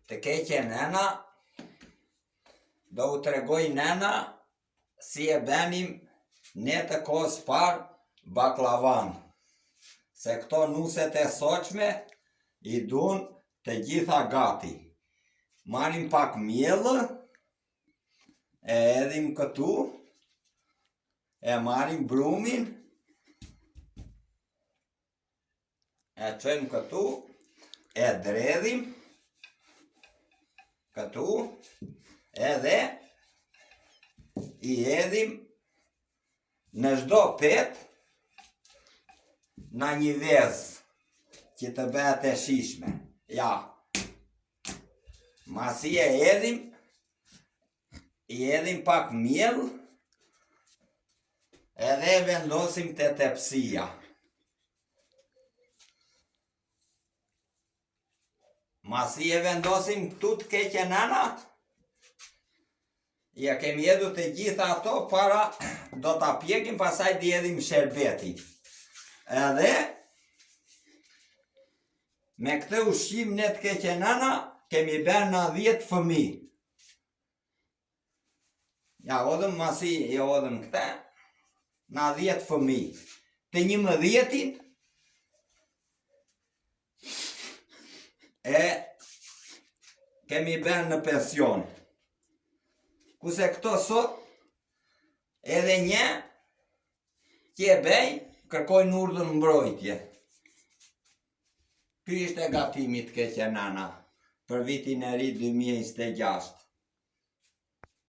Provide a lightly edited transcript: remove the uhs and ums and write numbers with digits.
Të keqe nena, do u tregoj nena si e benim ne të kohës parë baklavan. Se këto nuset e soqme i dun të gjitha gati. Marim pak mjellë, e edhim këtu, e marim brumin, e qëjmë këtu, e dredhim, këtu, edhe i edhim në çdo pet në një vezë që të bëhet e shishme. Ja. Masi e edhim, i edhim pak miell, edhe vendosim te tepsia. Masi e vendosim këtu të keqe nana, ja kemi edhur të gjitha ato para do ta pjekim, pasaj t'i edhim sherbeti. Edhe me këtë ushqim ne të keqe nana kemi bërë në 10 fëmijë. Ja odhëm masi e odhëm këta, në 10 fëmijë. Të 11-in e kemi bërë në pension. Kuse këto sot, edhe një që e bej, kërkojnë urdhën mbrojtje. Ky ishte gatimi të keqe nana për vitin e ri 2026.